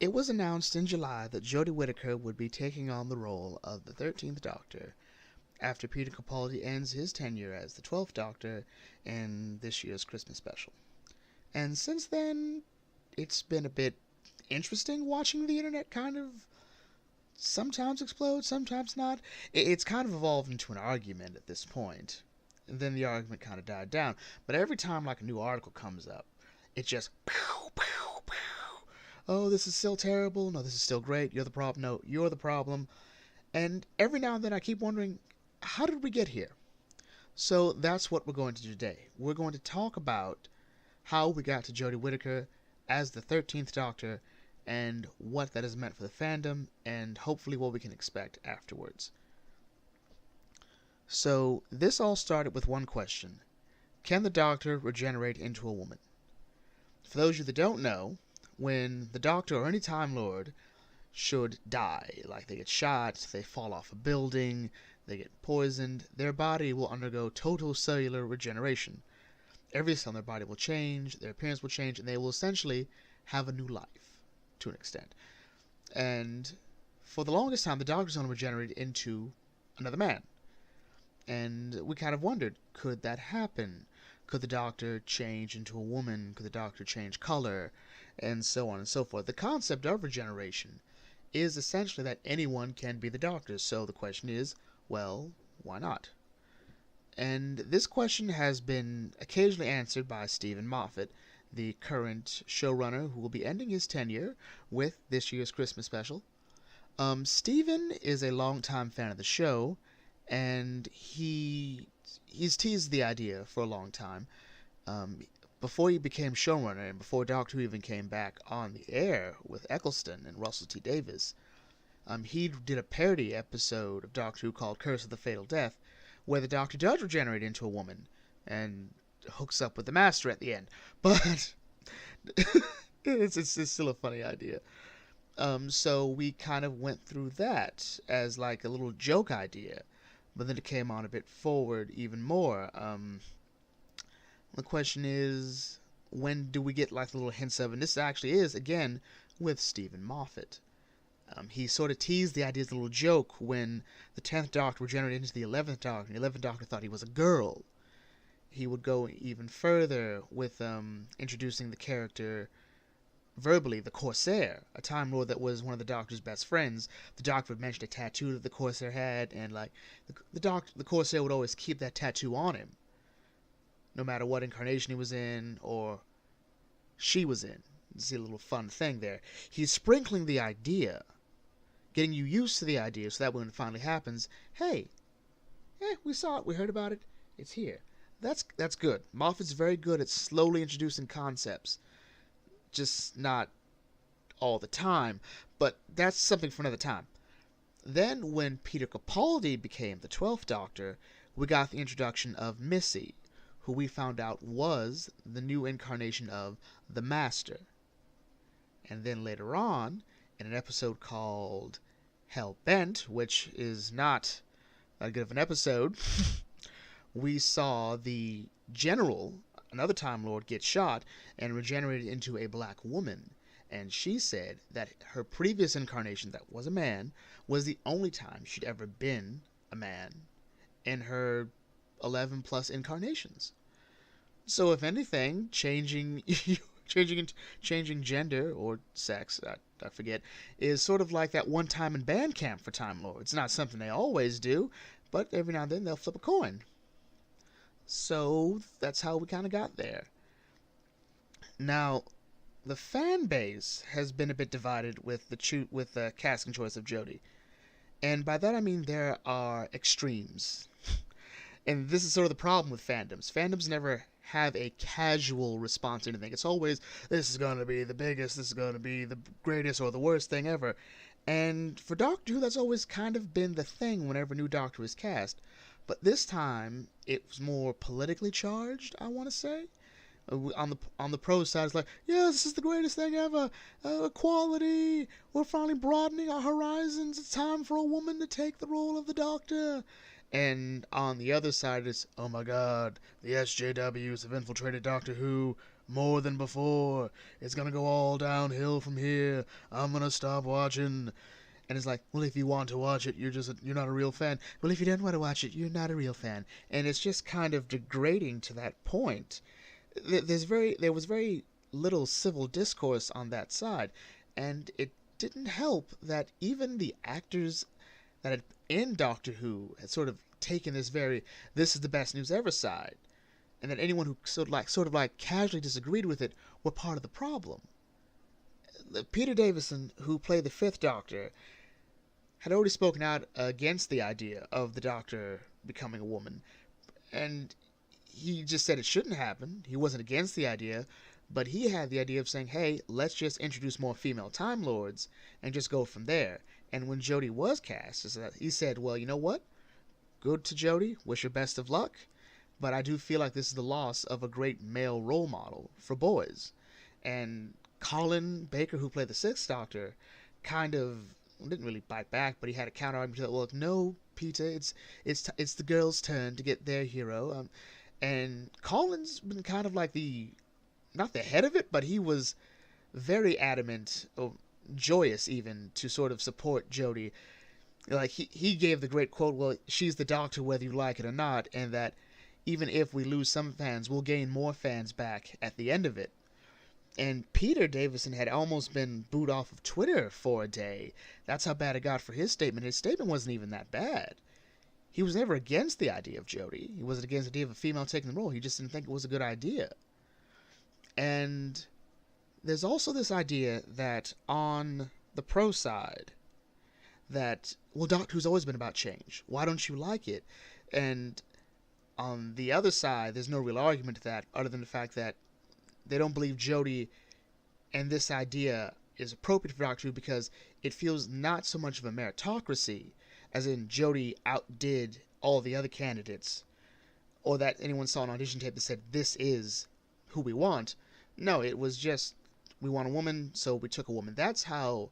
It was announced in July that Jodie Whittaker would be taking on the role of the 13th Doctor after Peter Capaldi ends his tenure as the 12th Doctor in this year's Christmas special. And since then, it's been a bit interesting watching the internet kind of sometimes explode, sometimes not. It's kind of evolved into an argument at this point. And then the argument kind of died down. But every time like a new article comes up, it just pow, pow, pow. Oh, this is still terrible. No, this is still great. You're the problem. No, you're the problem. And every now and then I keep wondering, how did we get here? So that's what we're going to do today. We're going to talk about how we got to Jodie Whittaker as the 13th Doctor and what that has meant for the fandom and hopefully what we can expect afterwards. So this all started with one question. Can the Doctor regenerate into a woman? For those of you that don't know, when the Doctor or any Time Lord should die, like they get shot, they fall off a building, they get poisoned, their body will undergo total cellular regeneration. Every cell in their body will change, their appearance will change, and they will essentially have a new life, to an extent. And for the longest time, the Doctor's only regenerated into another man. And we kind of wondered, could that happen? Could the Doctor change into a woman? Could the Doctor change color? And so on and so forth. The concept of regeneration is essentially that anyone can be the Doctor. So the question is, well, why not? And this question has been occasionally answered by Stephen Moffat, the current showrunner who will be ending his tenure with this year's Christmas special. Stephen is a longtime fan of the show, and he's teased the idea for a long time. Before he became showrunner and before Doctor Who even came back on the air with Eccleston and Russell T Davies, he did a parody episode of Doctor Who called Curse of the Fatal Death, where the Doctor does regenerate into a woman and hooks up with the Master at the end. But it's still a funny idea. So we kind of went through that as like a little joke idea, but then it came on a bit forward even more. The question is, when do we get like little hints of, and this actually is, again, with Stephen Moffat. He sort of teased the idea as a little joke when the 10th Doctor regenerated into the 11th Doctor, and the 11th Doctor thought he was a girl. He would go even further with introducing the character verbally, the Corsair, a Time Lord that was one of the Doctor's best friends. The Doctor would mention a tattoo that the Corsair had, and like the Corsair would always keep that tattoo on him, no matter what incarnation he was in or she was in. You see a little fun thing there. He's sprinkling the idea, getting you used to the idea, so that when it finally happens, hey, we saw it, we heard about it, it's here. That's good. Moffat's very good at slowly introducing concepts, just not all the time, but that's something for another time. Then when Peter Capaldi became the 12th Doctor, we got the introduction of Missy, who we found out was the new incarnation of the Master. And then later on, in an episode called Hell Bent, which is not that good of an episode, we saw the General, another Time Lord, get shot and regenerated into a black woman. And she said that her previous incarnation, that was a man, was the only time she'd ever been a man in her 11 plus incarnations. So if anything, changing gender or sex, I forget, is sort of like that one time in band camp for Time Lords. It's not something they always do, but every now and then they'll flip a coin. So that's how we kind of got there. Now, the fan base has been a bit divided with the casting choice of Jodie, and by that I mean there are extremes. And this is sort of the problem with fandoms. Fandoms never have a casual response to anything. It's always, this is going to be the biggest, this is going to be the greatest or the worst thing ever. And for Doctor Who, that's always kind of been the thing whenever a new Doctor is cast. But this time, it was more politically charged, I want to say. On the pro side, it's like, yeah, this is the greatest thing ever. Equality. We're finally broadening our horizons. It's time for a woman to take the role of the Doctor. And on the other side is, oh my god, the SJWs have infiltrated Doctor Who. more than before. It's gonna go all downhill from here. I'm gonna stop watching. And it's like, well, if you want to watch it, you're not a real fan. Well, if you don't want to watch it, you're not a real fan. And it's just kind of degrading to that point. There was very little civil discourse on that side, and it didn't help that even the actors that had in Doctor Who had sort of taken this is the best news ever side, and that anyone who sort of like casually disagreed with it were part of the problem. Peter Davison, who played the Fifth Doctor, had already spoken out against the idea of the Doctor becoming a woman, and he just said it shouldn't happen. He wasn't against the idea, but he had the idea of saying, hey, let's just introduce more female Time Lords and just go from there. And when Jodie was cast, he said, well, you know what? Good to Jodie. Wish her best of luck. But I do feel like this is the loss of a great male role model for boys. And Colin Baker, who played the Sixth Doctor, kind of didn't really bite back, but he had a counter argument to that. Well, no, Peter, it's the girl's turn to get their hero. And Colin's been kind of like not the head of it, but he was very adamant, or joyous even, to sort of support Jodie. Like he gave the great quote, well, she's the Doctor whether you like it or not, and that even if we lose some fans, we'll gain more fans back at the end of it. And Peter Davison had almost been booed off of Twitter for a day. That's how bad it got for his statement. His statement wasn't even that bad. He was never against the idea of Jodie. He wasn't against the idea of a female taking the role. He just didn't think it was a good idea. And there's also this idea that on the pro side, that, well, Doctor Who's always been about change. Why don't you like it? And on the other side, there's no real argument to that, other than the fact that they don't believe Jodie and this idea is appropriate for Doctor Who because it feels not so much of a meritocracy, as in Jodie outdid all the other candidates, or that anyone saw an audition tape that said, this is who we want. No, it was just, we want a woman, so we took a woman. That's how,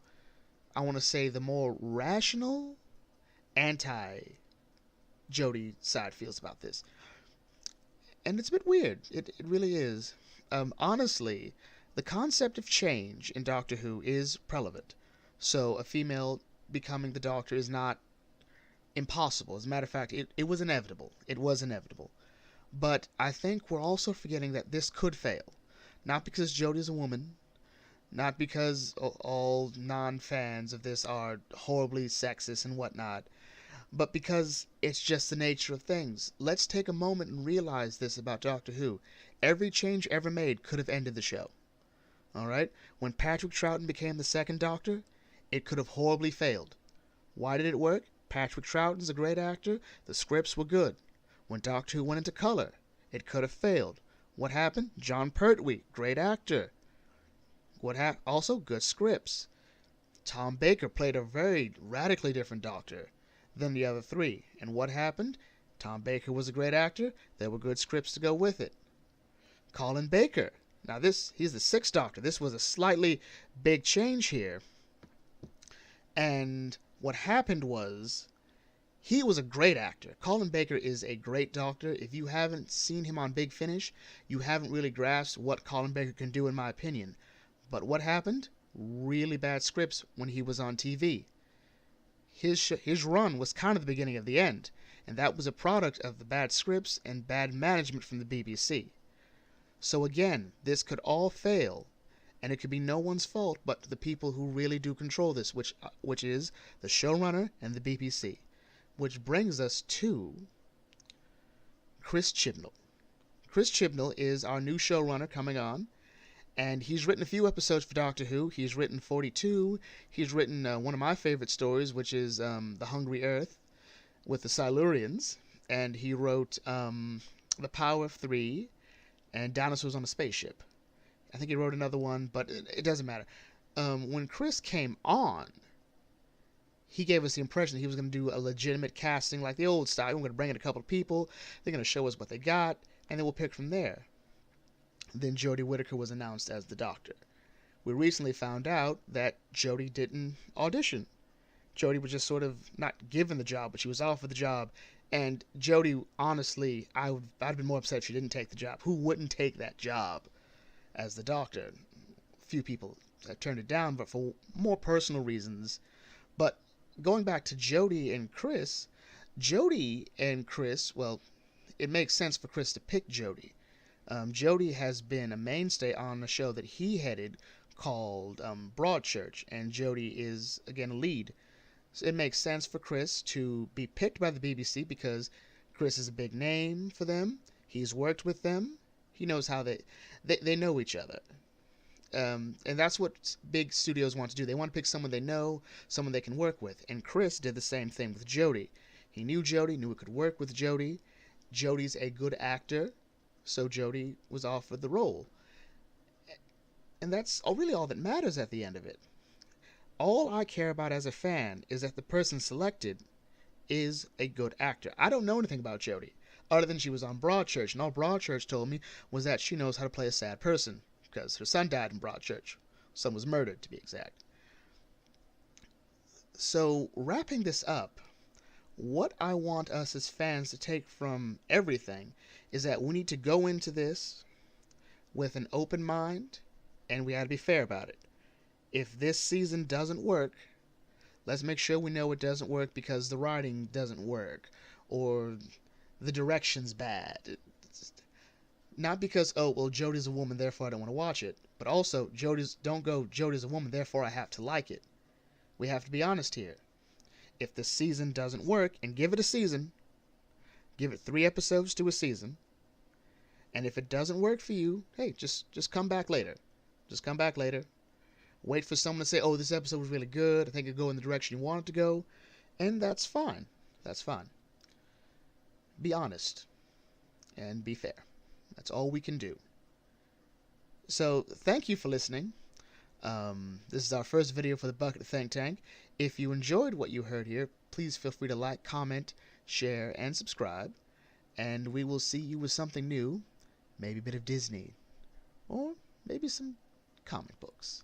I want to say, the more rational, anti-Jodie side feels about this. And it's a bit weird. It really is. Honestly, the concept of change in Doctor Who is relevant. So a female becoming the Doctor is not impossible. As a matter of fact, it was inevitable. It was inevitable. But I think we're also forgetting that this could fail. Not because Jodie is a woman, not because all non-fans of this are horribly sexist and whatnot, but because it's just the nature of things. Let's take a moment and realize this about Doctor Who. Every change ever made could have ended the show. Alright? When Patrick Troughton became the second Doctor, it could have horribly failed. Why did it work? Patrick Troughton's a great actor. The scripts were good. When Doctor Who went into color, it could have failed. What happened? John Pertwee, great actor. Also, good scripts. Tom Baker played a very radically different Doctor than the other three. And what happened? Tom Baker was a great actor. There were good scripts to go with it. Colin Baker. Now he's the Sixth Doctor. This was a slightly big change here. And what happened was, he was a great actor. Colin Baker is a great Doctor. If you haven't seen him on Big Finish, you haven't really grasped what Colin Baker can do, in my opinion. But what happened? Really bad scripts when he was on TV. His run was kind of the beginning of the end, and that was a product of the bad scripts and bad management from the BBC. So again, this could all fail, and it could be no one's fault but the people who really do control this, which is the showrunner and the BBC. Which brings us to Chris Chibnall. Chris Chibnall is our new showrunner coming on, and he's written a few episodes for Doctor Who. He's written 42. He's written one of my favorite stories, which is The Hungry Earth with the Silurians, and he wrote The Power of Three and Dinosaurs on a Spaceship. I think he wrote another one, but it doesn't matter. When Chris came on, he gave us the impression that he was going to do a legitimate casting like the old style. We're going to bring in a couple of people, they're going to show us what they got, and then we'll pick from there. Then Jodie Whittaker was announced as the Doctor. We recently found out that Jodie didn't audition. Jodie was just sort of not given the job, but she was offered the job. And Jodie, honestly, I'd been more upset if she didn't take the job. Who wouldn't take that job? as the Doctor. Few people turned it down, but for more personal reasons. But going back to Jodie and Chris, well, it makes sense for Chris to pick Jodie. Jodie has been a mainstay on a show that he headed called Broadchurch, and Jodie is, again, a lead. So it makes sense for Chris to be picked by the BBC because Chris is a big name for them. He's worked with them. He knows how they know each other. And that's what big studios want to do. They want to pick someone they know, someone they can work with. And Chris did the same thing with Jodie. He knew Jodie, knew he could work with Jodie. Jodie's a good actor, so Jodie was offered the role. And that's really all that matters at the end of it. All I care about as a fan is that the person selected is a good actor. I don't know anything about Jodie, other than she was on Broadchurch, and all Broadchurch told me was that she knows how to play a sad person, because her son died in Broadchurch. Son was murdered, to be exact. So, wrapping this up, what I want us as fans to take from everything is that we need to go into this with an open mind, and we got to be fair about it. If this season doesn't work, let's make sure we know it doesn't work because the writing doesn't work, or the direction's bad. Not because, oh, well, Jodie's a woman, therefore I don't want to watch it. But also, Jodie's a woman, therefore I have to like it. We have to be honest here. If the season doesn't work, and give it a season, give it 3 episodes to a season, and if it doesn't work for you, hey, just come back later. Just come back later. Wait for someone to say, oh, this episode was really good, I think it'll go in the direction you want it to go, and that's fine. That's fine. Be honest, and be fair. That's all we can do. So, thank you for listening. This is our first video for the Bucket Think Tank. If you enjoyed what you heard here, please feel free to like, comment, share, and subscribe. And we will see you with something new, maybe a bit of Disney, or maybe some comic books.